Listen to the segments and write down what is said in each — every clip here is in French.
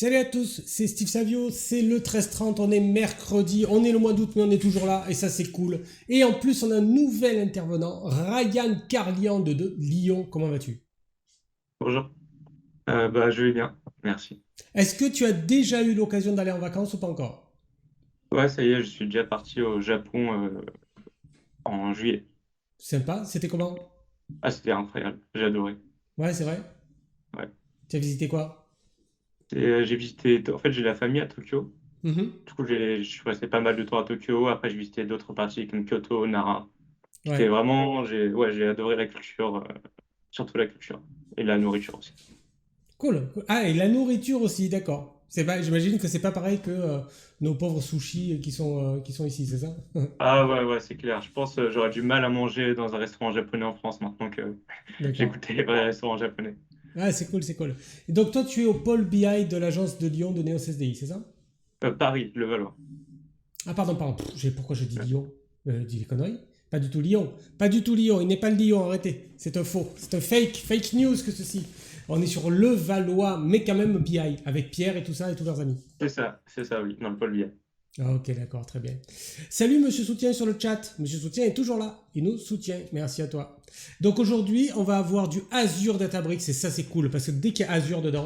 Salut à tous, c'est Steve Savio, c'est le 13-30, on est mercredi, on est le mois d'août mais on est toujours là et ça c'est cool. Et en plus on a un nouvel intervenant, Ryan Carlian de Lyon, comment vas-tu? Bonjour. Je vais bien, merci. Est-ce que tu as déjà eu l'occasion d'aller en vacances ou pas encore? Ouais, ça y est, je suis déjà parti au Japon en juillet. Sympa, c'était comment? Ah, c'était incroyable, j'ai adoré. Ouais c'est vrai, Ouais. tu as visité quoi? J'ai visité, en fait, j'ai la famille à Tokyo. Mhm. Du coup, je suis resté pas mal de temps à Tokyo. Après, j'ai visité d'autres parties comme Kyoto, Nara. Ouais, J'ai adoré la culture, surtout la culture et la nourriture aussi. cool. Ah et la nourriture aussi, d'accord. C'est pas, j'imagine que c'est pas pareil que nos pauvres sushis qui sont ici, c'est ça? Ah ouais, ouais, c'est clair. Je pense j'aurais du mal à manger dans un restaurant japonais en France maintenant que j'ai D'accord. goûté les vrais restaurants japonais. Ah c'est cool, c'est cool. Et donc toi tu es au pôle BI de l'agence de Lyon de Neos SDI, c'est ça? Paris, le Valois. Ah pardon, pardon. Pourquoi je dis Lyon? Je dis des conneries. Pas du tout Lyon. Pas du tout Lyon. Il n'est pas le Lyon, arrêtez. C'est un faux. C'est un fake news que ceci. On est sur le Valois, mais quand même BI, avec Pierre et tout ça et tous leurs amis. C'est ça, oui, dans le pôle biais. Ah, ok, d'accord, très bien. Salut Monsieur Soutien sur le chat. Monsieur Soutien est toujours là. Il nous soutient. Merci à toi. Donc aujourd'hui, on va avoir du Azure Databricks et ça c'est cool parce que dès qu'il y a Azure dedans,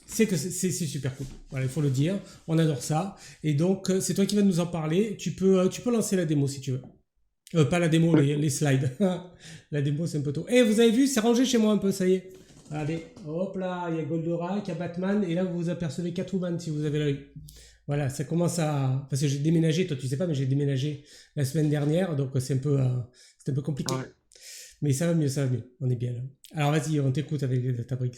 c'est que c'est super cool. Voilà, il faut le dire. On adore ça. Et donc, c'est toi qui vas nous en parler. Tu peux lancer la démo si tu veux. Pas la démo, les slides. La démo, c'est un peu tôt. Et vous avez vu, c'est rangé chez moi un peu, ça y est. Allez, hop là, il y a Goldorak, il y a Batman, et là vous apercevez Catwoman si vous avez l'œil. Voilà, ça commence à. Parce que j'ai déménagé, toi tu sais pas, mais j'ai déménagé la semaine dernière, donc c'est un peu compliqué. Ouais. Mais ça va mieux, ça va mieux. On est bien là. Alors vas-y, on t'écoute avec les Databricks.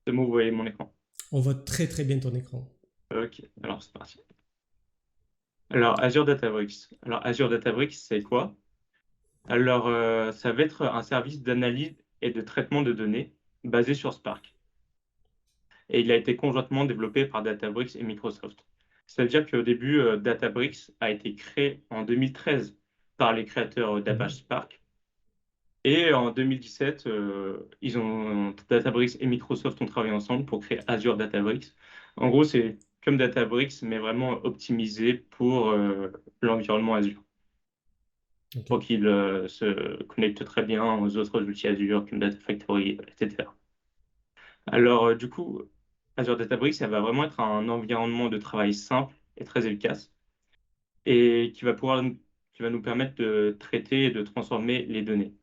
C'est bon, vous voyez mon écran. On voit très très bien ton écran. Ok, alors c'est parti. Alors, Azure Databricks. Alors, Azure Databricks, c'est quoi? Alors, ça va être un service d'analyse et de traitement de données basé sur Spark. Et il a été conjointement développé par Databricks et Microsoft. C'est-à-dire qu'au début, Databricks a été créé en 2013 par les créateurs d'Apache Mhm. Spark. Et en 2017, Databricks et Microsoft ont travaillé ensemble pour créer Azure Databricks. En gros, c'est comme Databricks, mais vraiment optimisé pour l'environnement Azure, Ok. pour qu'il se connecte très bien aux autres outils Azure comme Data Factory, etc. Alors, du coup, Azure Databricks, ça va vraiment être un environnement de travail simple et très efficace, et qui va nous permettre de traiter et de transformer les données.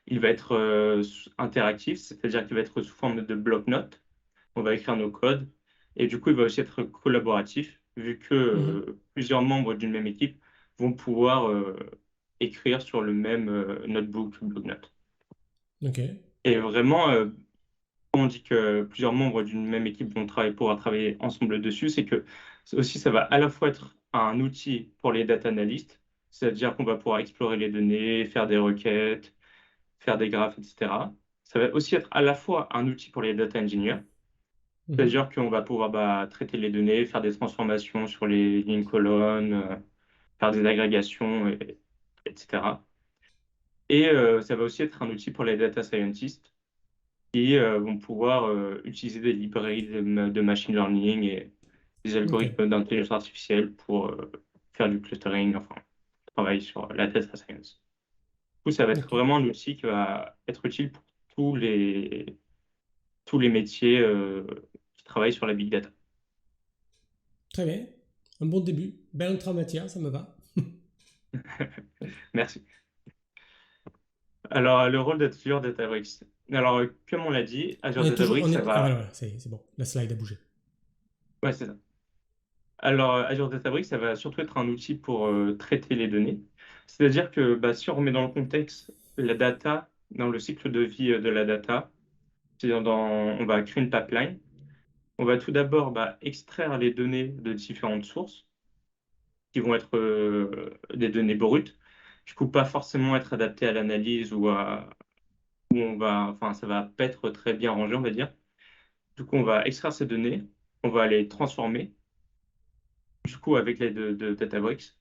Il va être interactif, c'est-à-dire qu'il va être sous forme de bloc-notes. On va écrire nos codes. Et du coup, il va aussi être collaboratif, vu que Mhm. plusieurs membres d'une même équipe vont pouvoir écrire sur le même notebook, bloc-notes. Ok. Et vraiment, quand on dit que plusieurs membres d'une même équipe pouvoir travailler ensemble dessus, c'est que ça va à la fois être un outil pour les data analysts, c'est-à-dire qu'on va pouvoir explorer les données, faire des requêtes, faire des graphes, etc. Ça va aussi être à la fois un outil pour les data engineers, Mhm. c'est-à-dire qu'on va pouvoir traiter les données, faire des transformations sur les lignes colonnes, faire des agrégations, etc. Et ça va aussi être un outil pour les data scientists qui vont pouvoir utiliser des librairies de machine learning et des Ok. algorithmes d'intelligence artificielle pour faire du clustering, enfin, travailler sur la data science. Du coup, ça va être Ok. vraiment un outil qui va être utile pour tous tous les métiers qui travaillent sur la big data. Très bien. Un bon début. Belle entrée en matière, ça me va. Merci. Alors, le rôle d'Azure Databricks. Alors, comme on l'a dit, On Azure est toujours. Databricks, On ça est. Ah voilà, va. voilà, c'est bon. La slide a bougé. Ouais, c'est ça. Alors, Azure Databricks, ça va surtout être un outil pour traiter les données. C'est-à-dire que si on remet dans le contexte la data, dans le cycle de vie de la data, on va créer une pipeline. On va tout d'abord extraire les données de différentes sources qui vont être des données brutes. Du coup, pas forcément être adaptées à l'analyse où enfin, ça va pas être très bien rangé, on va dire. Du coup, on va extraire ces données, on va les transformer. Du coup, avec l'aide de Databricks,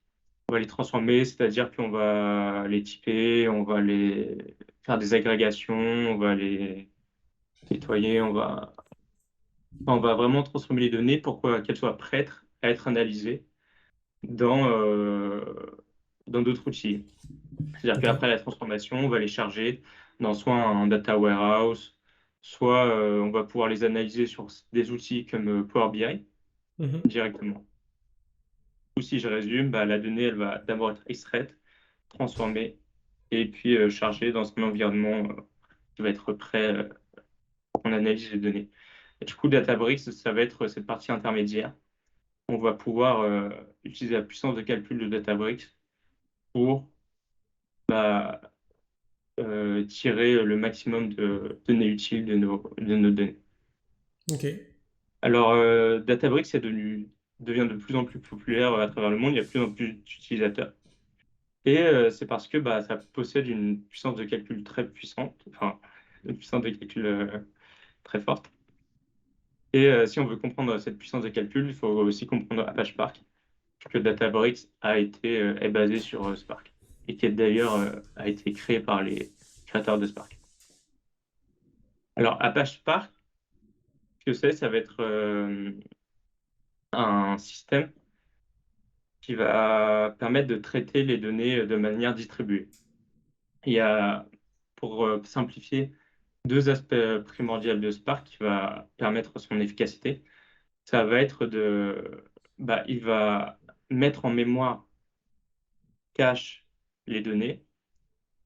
on va les transformer, c'est-à-dire qu'on va les typer, on va les faire des agrégations, on va les nettoyer, Enfin, on va vraiment transformer les données pour qu'elles soient prêtes à être analysées dans, dans d'autres outils. C'est-à-dire Ok. qu'après la transformation, on va les charger dans soit un data warehouse, soit on va pouvoir les analyser sur des outils comme Power BI Mhm. directement. Ou si je résume, bah, la donnée, elle va d'abord être extraite, transformée et puis chargée dans un environnement qui va être prêt pour qu'on analyse les données. Et du coup, Databricks, ça va être cette partie intermédiaire. On va pouvoir utiliser la puissance de calcul de Databricks pour bah, tirer le maximum de données utiles de nos données. Ok. Alors, Databricks devient de plus en plus populaire à travers le monde, il y a de plus en plus d'utilisateurs. Et c'est parce que bah, ça possède une puissance de calcul très puissante, enfin, une puissance de calcul très forte. Et si on veut comprendre cette puissance de calcul, il faut aussi comprendre Apache Spark, que Databricks est basé sur Spark, et qui d'ailleurs a été créé par les créateurs de Spark. Alors, Apache Spark, ce que c'est, ça va être un système qui va permettre de traiter les données de manière distribuée. Il y a, pour simplifier, deux aspects primordiaux de Spark qui va permettre son efficacité. Ça va être il va mettre en mémoire cache les données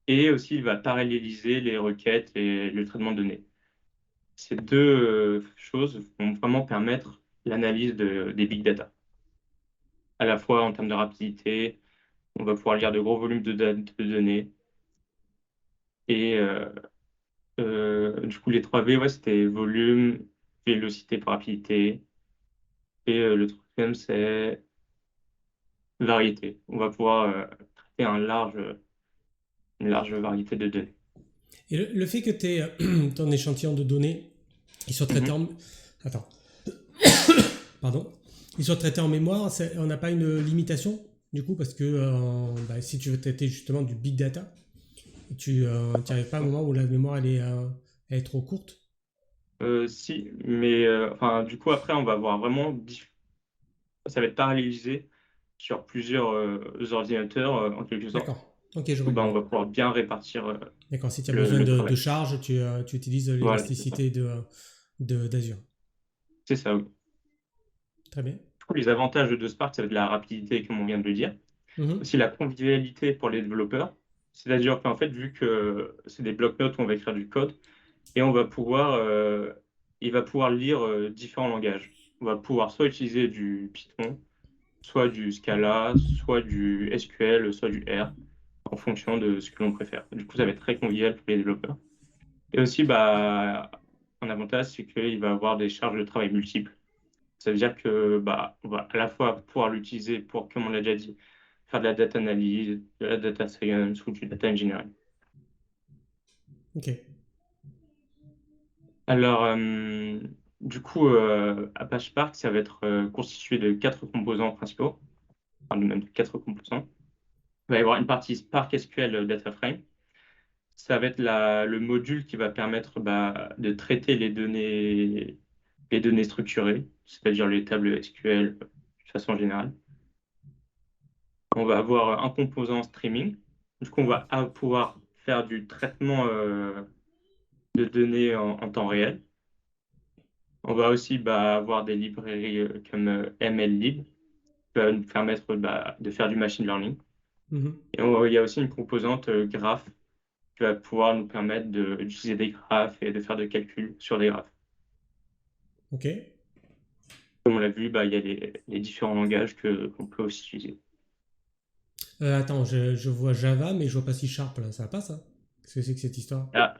et aussi il va paralléliser les requêtes et le traitement de données. Ces deux choses vont vraiment permettre l'analyse des big data, à la fois en termes de rapidité, on va pouvoir lire de gros volumes de données et du coup les 3 V, ouais, c'était volume, vélocité pour rapidité et le troisième c'est variété. On va pouvoir traiter une large variété de données. Et le fait que ton échantillon de données, il soit traité Mhm. en... Attends. Pardon. Il soit traité en mémoire, on n'a pas une limitation du coup parce que bah, si tu veux traiter justement du big data, tu n'arrives pas à un moment où la mémoire elle est trop courte. Si, mais enfin, du coup, après, on va voir vraiment, ça va être parallélisé sur plusieurs ordinateurs, en quelque sorte. D'accord. Ok, Du je coup, vois bah, mieux. on va pouvoir bien répartir D'accord. Si tu as besoin le de travail. charge, tu utilises Voilà, c'est ça. l'élasticité d'Azure. C'est ça, oui. Très bien. Du coup, les avantages de Spark, ça va être la rapidité, comme on vient de le dire. Mhm. Aussi la convivialité pour les développeurs. C'est-à-dire qu'en fait, vu que c'est des blocs-notes où on va écrire du code, et il va pouvoir lire différents langages. On va pouvoir soit utiliser du Python, soit du Scala, soit du SQL, soit du R, en fonction de ce que l'on préfère. Du coup, ça va être très convivial pour les développeurs. Et aussi, bah, un avantage, c'est qu'il va avoir des charges de travail multiples. Ça veut dire que bah, on va à la fois pouvoir l'utiliser pour, comme on l'a déjà dit, faire de la data analyse, de la data science ou du data engineering. Ok. Alors, du coup, Apache Spark, ça va être constitué de quatre composants principaux, enfin, même de quatre composants. Il va y avoir une partie Spark SQL Data Frame. Ça va être le module qui va permettre bah, de traiter les données structurées, c'est-à-dire les tables SQL de façon générale. On va avoir un composant streaming. Du coup, on va pouvoir faire du traitement de données en temps réel. On va aussi bah, avoir des librairies comme MLlib qui va nous permettre bah, de faire du machine learning. Mhm. Et il y a aussi une composante graph qui va pouvoir nous permettre d'utiliser des graphes et de faire des calculs sur des graphes. Ok. Comme on l'a vu, bah, il y a les différents langages qu'on peut aussi utiliser. Attends, je vois Java, mais je vois pas C Sharp là. Ça va pas ça? Qu'est-ce que c'est que cette histoire? Ah,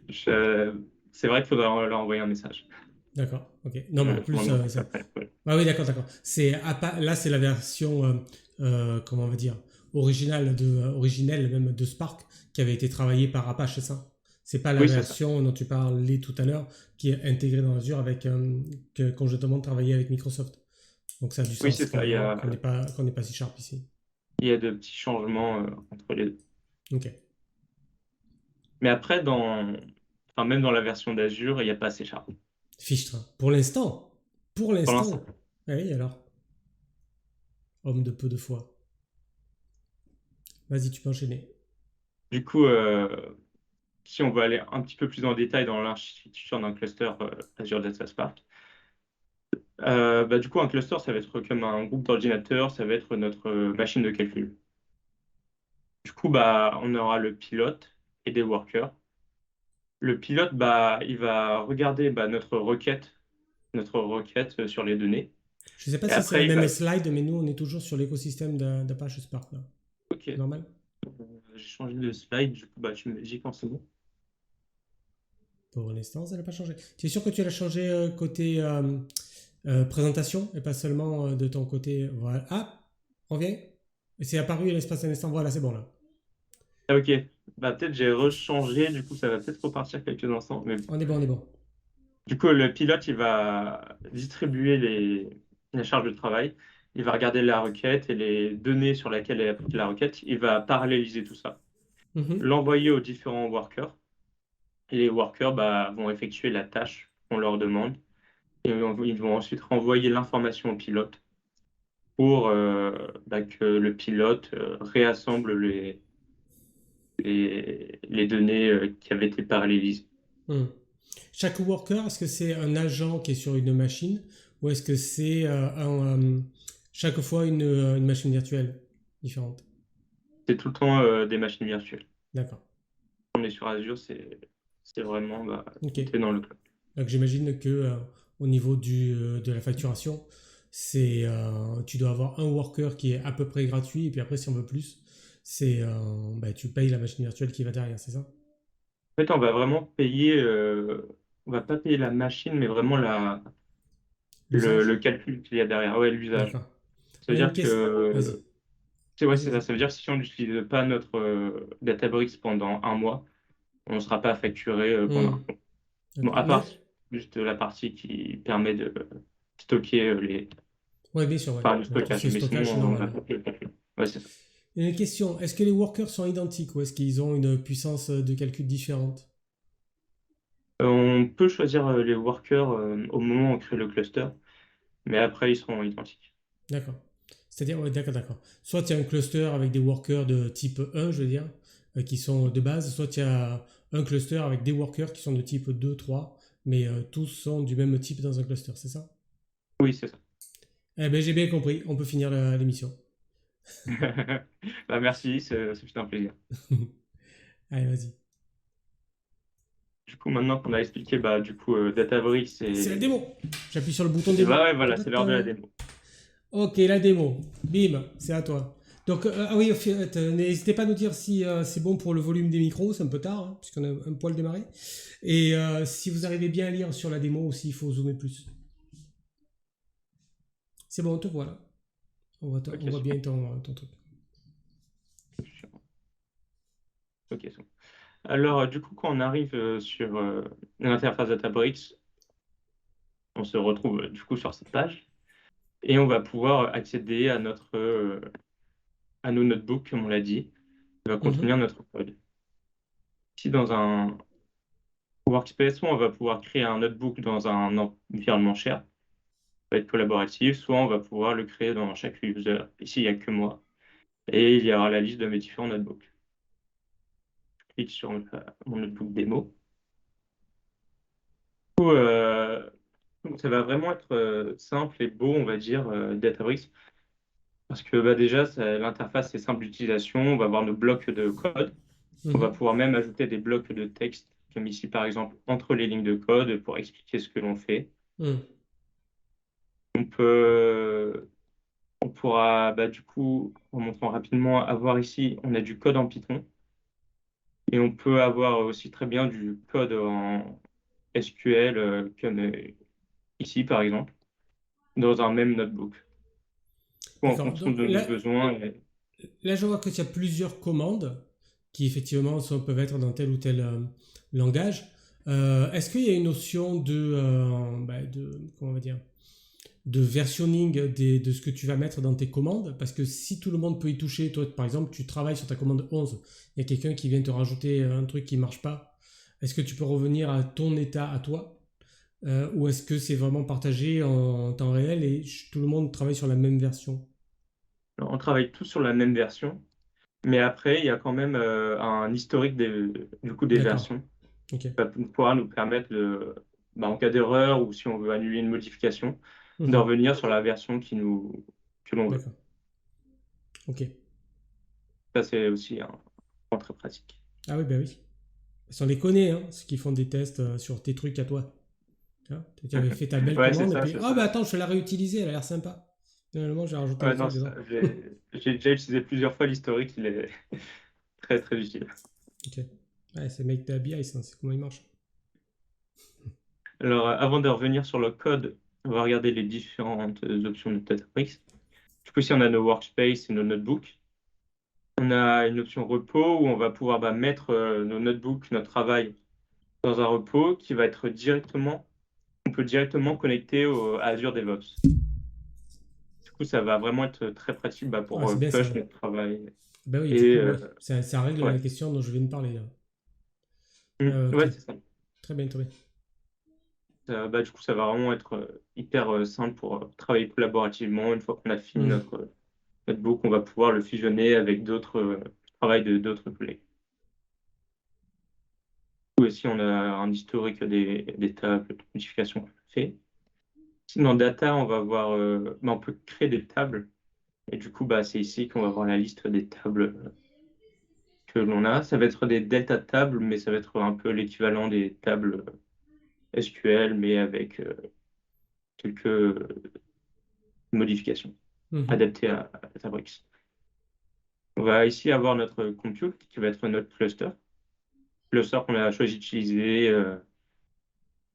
c'est vrai qu'il faudrait leur envoyer un message. D'accord. Ok. Non, mais en Je m'en plus, occupe après. Ouais. ah oui, d'accord, d'accord. Là, c'est la version, comment on va dire, originelle même de Spark qui avait été travaillée par Apache, c'est ça? C'est pas la Oui, c'est ça. version dont tu parlais tout à l'heure qui est intégrée dans Azure avec conjointement travaillé avec Microsoft. Donc ça a du Oui, sens c'est ça. qu'on n'ait pas C Sharp ici. Il y a de petits changements entre les deux. Ok. Mais après, enfin, même dans la version d'Azure, il n'y a pas C Sharp. Fichtre. Pour l'instant. Pour pour l'instant. l'instant. Ah oui, alors. Homme de peu de foi. Vas-y, tu peux enchaîner. Du coup, si on veut aller un petit peu plus en détail dans l'architecture d'un cluster Azure Data Spark, du coup, un cluster, ça va être comme un groupe d'ordinateurs, ça va être notre machine de calcul. Du coup, on aura le pilote et des workers. Le pilote, il va regarder notre requête sur les données. Je sais pas Et si c'est la après, même slide, mais nous, on est toujours sur l'écosystème d'Apache Spark, là. ok, Normal. j'ai changé de slide, du coup, tu me dis quand c'est bon. Pour l'instant, ça n'a pas changé. Tu es sûr que tu l'as changé côté présentation et pas seulement de ton côté. Voilà. Ah, reviens. C'est apparu à l'espace d'un instant. Voilà, c'est bon là. Ah, ok, peut-être j'ai rechangé, du coup, ça va peut-être repartir quelques instants. Mais On est bon, on est bon. du coup, le pilote, il va distribuer les charges de travail. Il va regarder la requête et les données sur lesquelles est appliquée la requête. Il va paralléliser tout ça, Mhm. l'envoyer aux différents workers. Et les workers vont effectuer la tâche qu'on leur demande. Et ils vont ensuite renvoyer l'information au pilote pour que le pilote réassemble les données qui avaient été parallélisées. Mhm. Chaque worker, est-ce que c'est un agent qui est sur une machine ou est-ce que c'est chaque fois une machine virtuelle différente? C'est tout le temps des machines virtuelles. D'accord. On est sur Azure, c'est vraiment Ok. tout est dans le cloud. Donc j'imagine que au niveau de la facturation, tu dois avoir un worker qui est à peu près gratuit et puis après si on veut plus, tu payes la machine virtuelle qui va derrière, c'est ça? En fait, on va vraiment payer, on va pas payer la machine, mais vraiment L'usage? le calcul qu'il y a derrière, ouais, l'usage. D'accord. Ça On veut a une dire question. Vas-y. que, ouais, Vas-y, c'est ça. vas-y. Ça veut dire que si on n'utilise pas notre Databricks pendant un mois, on ne sera pas facturé pendant un Hmm, mois. Bon, d'accord. à Mais, part juste la partie qui permet de stocker ouais, bien sûr, ouais. enfin, le Tout ce stockage, qui est mais sinon, stockage, c'est on normal, va ouais. pas payer le calcul. Ouais, c'est ça. Une question. Est-ce que les workers sont identiques ou est-ce qu'ils ont une puissance de calcul différente? On peut choisir les workers au moment où on crée le cluster, mais après, ils seront identiques. D'accord. C'est-à-dire, ouais, d'accord, d'accord. Soit tu as un cluster avec des workers de type 1, je veux dire, qui sont de base, soit tu as un cluster avec des workers qui sont de type 2, 3, mais tous sont du même type dans un cluster, c'est ça? Oui, c'est ça. Eh ben j'ai bien compris, on peut finir l'émission. Merci, c'est un plaisir. Allez, vas-y. Du coup, maintenant qu'on a expliqué, Databricks C'est la démo. J'appuie sur le bouton démo. ouais, voilà, c'est l'heure de la Ta-ta-ta. démo. Ok, la démo. Bim, c'est à toi. Donc, ah oui, n'hésitez pas à nous dire si c'est bon pour le volume des micros, c'est un peu tard, hein, puisqu'on a un poil démarré. Et si vous arrivez bien à lire sur la démo aussi, il faut zoomer plus. C'est bon, on te voit là. Ok, On voit super. bien ton truc. Ok, c'est bon. Alors, du coup, quand on arrive sur l'interface Databricks, on se retrouve du coup sur cette page et on va pouvoir accéder à nos notebooks, comme on l'a dit, qui va contenir Mhm, notre code. Ici, dans un workspace, on va pouvoir créer un notebook dans un environnement share, ça va être collaboratif, soit on va pouvoir le créer dans chaque user. Ici, il n'y a que moi. Et il y aura la liste de mes différents notebooks. Je clique sur mon notebook démo. Du coup, ça va vraiment être simple et beau, on va dire, Databricks. Parce que déjà, l'interface est simple d'utilisation. On va avoir nos blocs de code. On va mhm. pouvoir même ajouter des blocs de texte, comme ici, par exemple, entre les lignes de code pour expliquer ce que l'on fait. Hmm. On peut, on pourra, du coup, en montrant rapidement, avoir ici, on a du code en Python. Et on peut avoir aussi très bien du code en SQL, comme ici, par exemple, dans un même notebook. Ou en D'accord. fonction Donc de nos besoins. là, je vois que tu as plusieurs commandes qui effectivement peuvent être dans tel ou tel langage. Est-ce qu'il y a une notion comment on va dire, de versionning de ce que tu vas mettre dans tes commandes? Parce que si tout le monde peut y toucher, toi par exemple, tu travailles sur ta commande 11, il y a quelqu'un qui vient te rajouter un truc qui ne marche pas. Est-ce que tu peux revenir à ton état à toi? Ou est-ce que c'est vraiment partagé en temps réel et tout le monde travaille sur la même version? Alors, on travaille tous sur la même version, mais après, il y a quand même un historique du coup des D'accord. versions Ok. qui va pouvoir nous permettre en cas d'erreur ou si on veut annuler une modification, de Mhm. revenir sur la version que l'on veut. D'accord. Ok. Ça, c'est aussi un point très pratique. Ah oui, bah oui. Parce qu'on les connaît, hein, ceux qui font des tests sur tes trucs à toi. Hein, tu avais fait ta belle Ouais, c'est commande et ça, puis, c'est oh bah ça. attends, je vais la réutiliser, elle a l'air sympa. Finalement, j'ai rajouté un Ouais, non, truc c'est ça. dedans. J'ai déjà utilisé plusieurs fois l'historique, il est très très utile. Ok. Ouais, c'est Make the BI, ça, c'est comment il marche. Alors, avant de revenir sur le code, on va regarder les différentes options de Databricks. Du coup, ici, on a nos workspace et nos notebooks. On a une option repos où on va pouvoir mettre nos notebooks, notre travail dans un repos qui va être on peut directement connecter à Azure DevOps. Du coup, ça va vraiment être très pratique Ah, pour c'est bien ça. push notre travail. Bah oui, du Et coup, ouais. Ça règle ouais. la question dont je viens de parler là. Ok. Ouais, c'est ça. Très bien, très bien. Du coup, ça va vraiment être hyper simple pour travailler collaborativement. Une fois qu'on a fini Mhm. notre book, on va pouvoir le fusionner avec d'autres travail de d'autres collègues. Ou aussi, on a un historique des tables de modification qu'on a fait. Sinon, data, on va voir, on peut créer des tables. Et du coup, c'est ici qu'on va voir la liste des tables que l'on a. Ça va être des delta tables, mais ça va être un peu l'équivalent des tables SQL, mais avec quelques modifications Mhm. adaptées à Databricks. On va ici avoir notre compute, qui va être notre cluster. Cluster qu'on a choisi d'utiliser,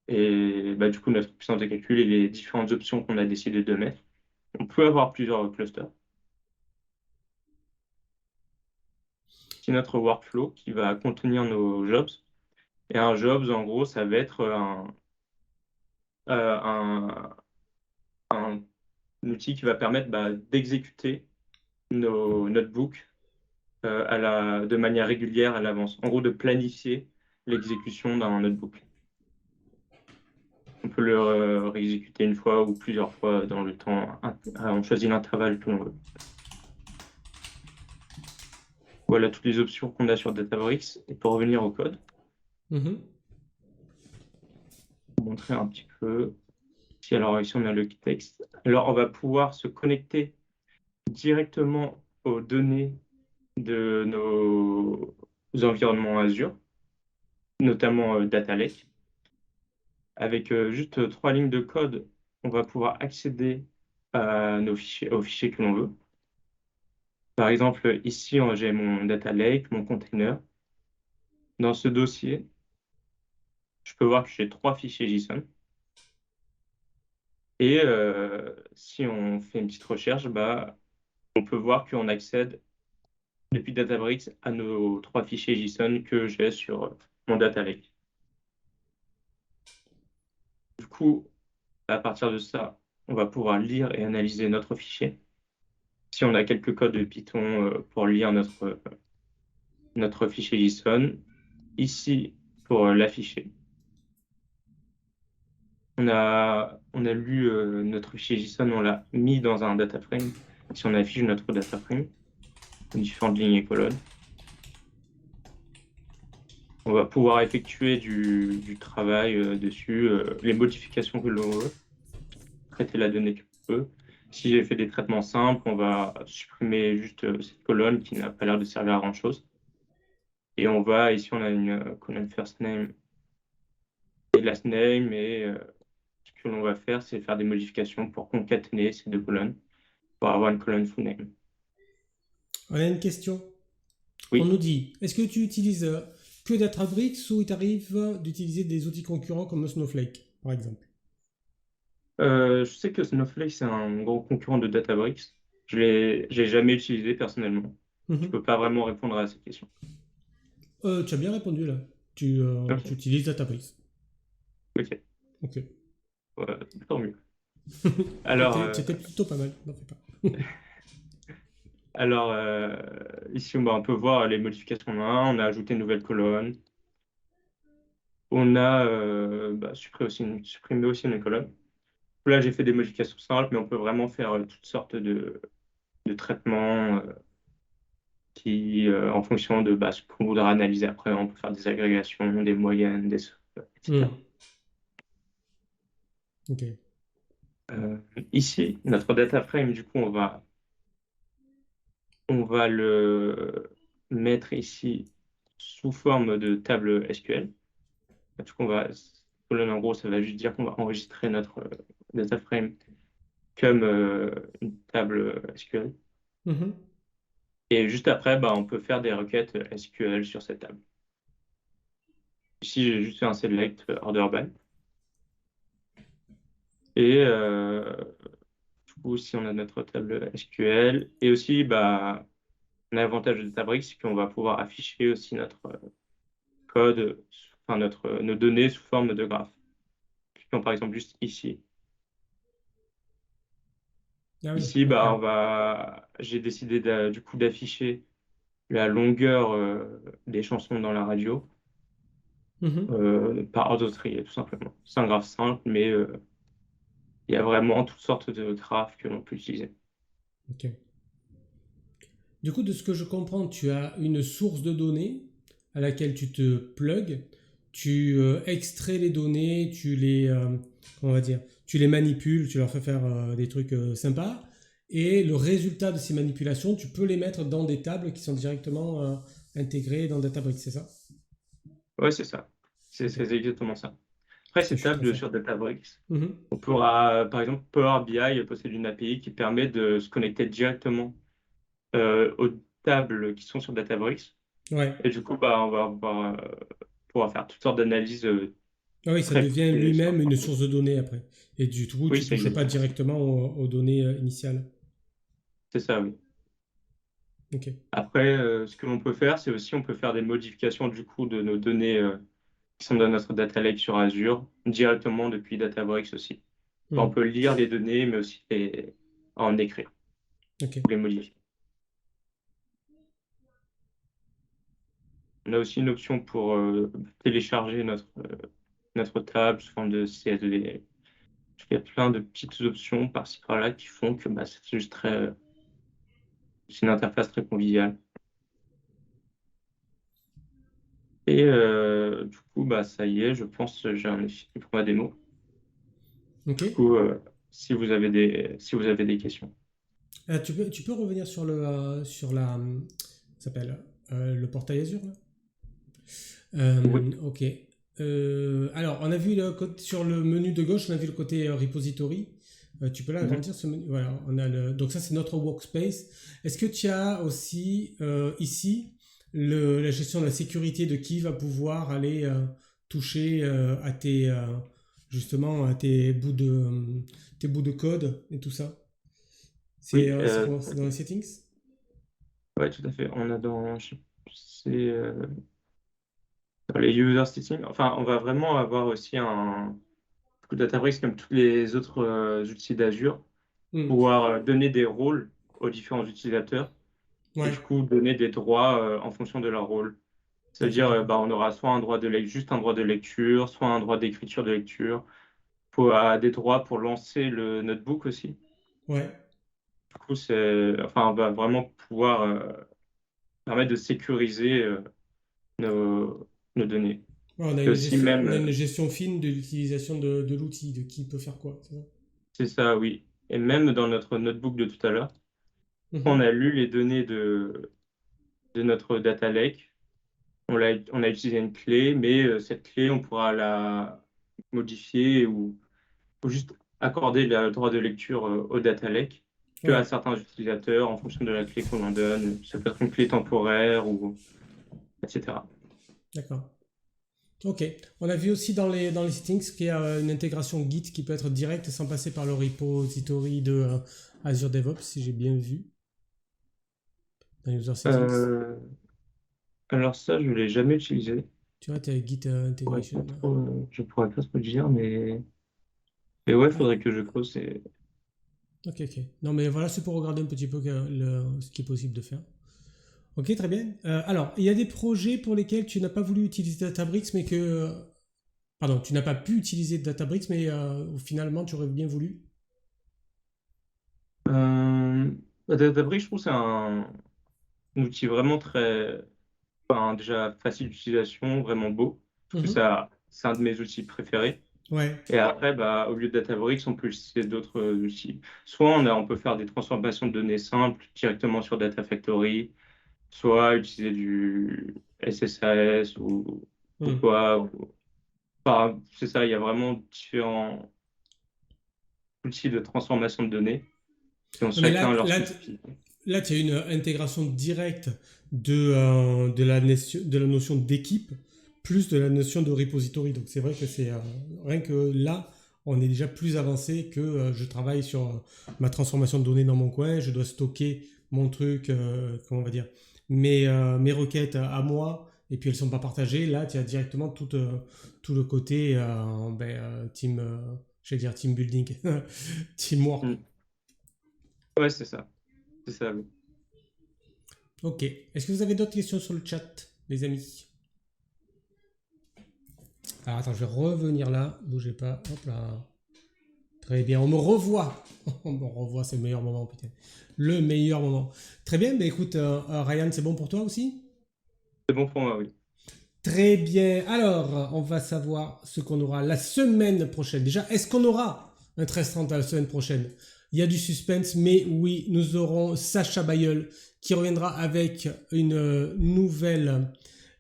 et du coup, notre puissance de calcul et les différentes options qu'on a décidé de mettre. On peut avoir plusieurs clusters. C'est notre workflow qui va contenir nos jobs. Et un jobs, en gros, ça va être euh, un, un outil qui va permettre d'exécuter nos notebooks de manière régulière à l'avance. En gros, de planifier l'exécution d'un notebook. On peut le réexécuter une fois ou plusieurs fois dans le temps. On choisit l'intervalle que l'on veut. Voilà toutes les options qu'on a sur Databricks. Et pour revenir au code, Mhm. pour montrer un petit peu. Alors ici, on a le texte. Alors, on va pouvoir se connecter directement aux données de nos environnements Azure, notamment Data Lake. Avec juste trois lignes de code, on va pouvoir accéder aux fichiers que l'on veut. Par exemple, ici, j'ai mon Data Lake, mon container. Dans ce dossier, je peux voir que j'ai trois fichiers JSON. Et si on fait une petite recherche, on peut voir qu'on accède depuis Databricks à nos trois fichiers JSON que j'ai sur mon Data Lake. Du coup, à partir de ça, on va pouvoir lire et analyser notre fichier. Si on a quelques codes de Python pour lire notre fichier JSON, ici pour l'afficher. On a lu notre fichier JSON, on l'a mis dans un data frame. Si on affiche notre data frame, différentes lignes et colonnes, on va pouvoir effectuer du travail dessus, les modifications que l'on veut, traiter la donnée que l'on veut. Si j'ai fait des traitements simples, on va supprimer juste cette colonne qui n'a pas l'air de servir à grand-chose. Et ici on a une colonne first name et last name, et ce que l'on va faire, c'est faire des modifications pour concaténer ces deux colonnes, pour avoir une colonne full name. On a une question. On Oui. nous dit, est-ce que tu utilises que Databricks ou il t'arrive d'utiliser des outils concurrents comme Snowflake, par exemple? Je sais que Snowflake, c'est un gros concurrent de Databricks. J'ai jamais utilisé personnellement. Je Mhm. peux pas vraiment répondre à cette question. Tu as bien répondu là. Tu Ok, utilises Databricks. ok. Ok. Ouais, tant mieux. Alors, C'était plutôt pas mal. N'en fais pas. alors ici, on peut voir les modifications qu'on a. On a ajouté une nouvelle colonne. on a supprimé aussi une colonne. Là, j'ai fait des modifications simples, mais on peut vraiment faire toutes sortes de traitements en fonction de ce qu'on voudra analyser après, on peut faire des agrégations, des moyennes, etc. Hmm. Ok. Ici, notre data frame, du coup, on va le mettre ici sous forme de table SQL. Du coup, en gros, ça va juste dire qu'on va enregistrer notre data frame comme une table SQL. Mhm. Et juste après, on peut faire des requêtes SQL sur cette table. Ici, j'ai juste fait un select order by. Et du coup, si on a notre table SQL, et aussi, un avantage de Databricks, c'est qu'on va pouvoir afficher aussi notre code, enfin nos données sous forme de graphe. Cliquons par exemple juste ici. Ah oui, Ici, ok. j'ai décidé du coup d'afficher la longueur des chansons dans la radio Mhm. par ordre de trier, tout simplement. C'est un graphe simple, mais il y a vraiment toutes sortes de graphes que l'on peut utiliser. Ok. Du coup, de ce que je comprends, tu as une source de données à laquelle tu te plugs, tu extrais les données, comment on va dire, tu les manipules, tu leur fais faire des trucs sympas, et le résultat de ces manipulations, tu peux les mettre dans des tables qui sont directement intégrées dans Databricks, c'est ça? Ouais, c'est ça. Ok, C'est exactement ça. Après, ça ces je suis très tables fort. sur Databricks, Mhm. on pourra, par exemple, Power BI possède une API qui permet de se connecter directement aux tables qui sont sur Databricks. Ouais. Et du coup, on va pouvoir faire toutes sortes d'analyses Ah oui, ça très devient poussées sur lui-même une l'information. source de données après. Et du coup, Oui, tu c'est touches pas exactement ça. directement aux données initiales. C'est ça, oui. Ok. Après, ce que l'on peut faire, c'est aussi on peut faire des modifications du coup de nos données qui sont dans notre data lake sur Azure directement depuis Databricks aussi. On Hmm. peut lire les données, mais aussi en écrire, Ok. les modifier. On a aussi une option pour télécharger notre table sous forme de CSV. Il y a plein de petites options par-ci par-là qui font que c'est une interface très conviviale. Et du coup, ça y est, je pense que j'ai un effet pour ma démo. Ok. Du coup, si vous avez des questions. Tu peux revenir sur ça s'appelle le portail Azure là. Oui. Ok. Alors, on a vu sur le menu de gauche, on a vu le côté repository. Tu peux Mhm. l'agrandir ce menu. Voilà, donc ça c'est notre workspace. Est-ce que tu as aussi ici la gestion de la sécurité de qui va pouvoir aller toucher justement à tes bouts de code et tout ça? C'est Oui, euh, c'est comment? C'est dans les settings? ouais, tout à fait. On a c'est dans les user settings. Enfin, on va vraiment avoir aussi un coup de Databricks comme tous les autres outils d'Azure, Hmm. pouvoir donner des rôles aux différents utilisateurs et Ouais. du coup donner des droits en fonction de leur rôle. Ok, C'est-à-dire, d'accord. on aura soit juste un droit de lecture, soit un droit d'écriture de lecture, des droits pour lancer le notebook aussi. Ouais. Du coup, on va vraiment pouvoir permettre de sécuriser nos données. Ouais, on a Et une aussi gestion, même, on a une gestion fine de l'utilisation de l'outil, de qui peut faire quoi, c'est ça? c'est ça, oui. Et même dans notre notebook de tout à l'heure, on Mhm. a lu les données de notre data lake. On a utilisé une clé, mais cette clé, on pourra la modifier ou juste accorder le droit de lecture au data lake que à Ouais, certains utilisateurs en fonction de la clé qu'on leur donne. Ça peut être une clé temporaire ou etc. d'accord. Ok. On a vu aussi dans les settings qu'il y a une intégration Git qui peut être directe sans passer par le repository de Azure DevOps, si j'ai bien vu, dans les user settings. Euh, alors ça, je ne l'ai jamais utilisé. Tu vois, tu as Git Integration là. Je pourrais pas trop te dire, mais ouais, il Ah, faudrait que je creuse. ok, ok. Non, mais voilà, c'est pour regarder un petit peu ce qui est possible de faire. Ok, très bien. Alors, il y a des projets pour lesquels tu n'as pas voulu utiliser Databricks, mais que Pardon, tu n'as pas pu utiliser Databricks, mais finalement, tu aurais bien voulu. Databricks, je trouve que c'est un outil vraiment très, enfin, déjà facile d'utilisation, vraiment beau. Je trouve que Mhm. c'est un de mes outils préférés. Ouais. Et après, bah, au lieu de Databricks, on peut utiliser d'autres outils. Soit on peut faire des transformations de données simples directement sur Data Factory, soit utiliser du SSAS ou Hmm. quoi. Enfin, c'est ça, il y a vraiment différents outils de transformation de données qui ont Non, mais chacun leur spécificité. là, tu as une intégration directe de la notion d'équipe plus de la notion de repository. Donc c'est vrai que c'est rien que là, on est déjà plus avancé que je travaille sur ma transformation de données dans mon coin, je dois stocker mon truc, comment on va dire, mes requêtes à moi, et puis elles ne sont pas partagées. Là, tu as directement tout le côté team, je vais dire team building, teamwork. Mm. Ouais, c'est ça. C'est ça, oui. Ok. Est-ce que vous avez d'autres questions sur le chat, les amis? Alors attends, je vais revenir là. Bougez pas. Hop là. Très bien. On me revoit. On me revoit, c'est le meilleur moment, putain. Le meilleur moment. Très bien. Mais écoute, Ryan, c'est bon pour toi aussi? C'est bon pour moi, oui. Très bien. Alors, on va savoir ce qu'on aura la semaine prochaine. Déjà, est-ce qu'on aura un 13-30 la semaine prochaine? Il y a du suspense, mais oui, nous aurons Sacha Bayeul qui reviendra avec une nouvelle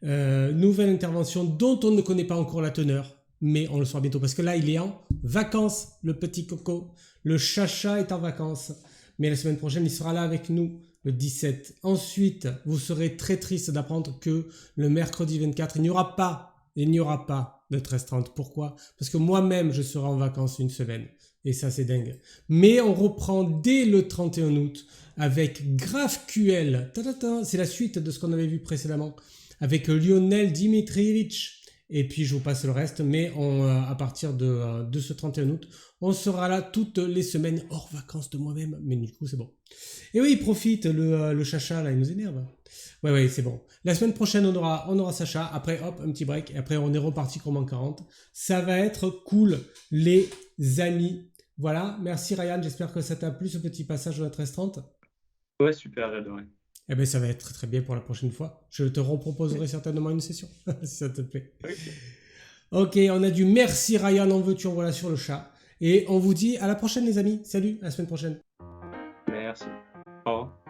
intervention dont on ne connaît pas encore la teneur, mais on le saura bientôt parce que là, il est en vacances, le petit coco. Le chacha est en vacances. Mais la semaine prochaine, il sera là avec nous le 17. Ensuite, vous serez très triste d'apprendre que le mercredi 24, il n'y aura pas de 13-30. Pourquoi? Parce que moi-même, je serai en vacances une semaine. Et ça, c'est dingue. Mais on reprend dès le 31 août avec GraphQL. C'est la suite de ce qu'on avait vu précédemment avec Lionel Dimitrievich. Et puis je vous passe le reste, mais à partir de ce 31 août, on sera là toutes les semaines hors vacances de moi-même. Mais du coup, c'est bon. Et oui, il profite, le chacha, là, il nous énerve. Ouais, c'est bon. La semaine prochaine, on aura Sacha. Après, hop, un petit break. Et après, on est reparti comme en 40. Ça va être cool, les amis. Voilà, merci Ryan. J'espère que ça t'a plu, ce petit passage de la 13-30. Ouais, super, j'ai adoré. Eh bien, ça va être très très bien pour la prochaine fois. Je te reproposerai certainement une session, si ça te plaît. Ok. Ok, on a du merci Ryan, en veux-tu, en voilà sur le chat. Et on vous dit à la prochaine les amis. Salut, à la semaine prochaine. Merci. Au revoir.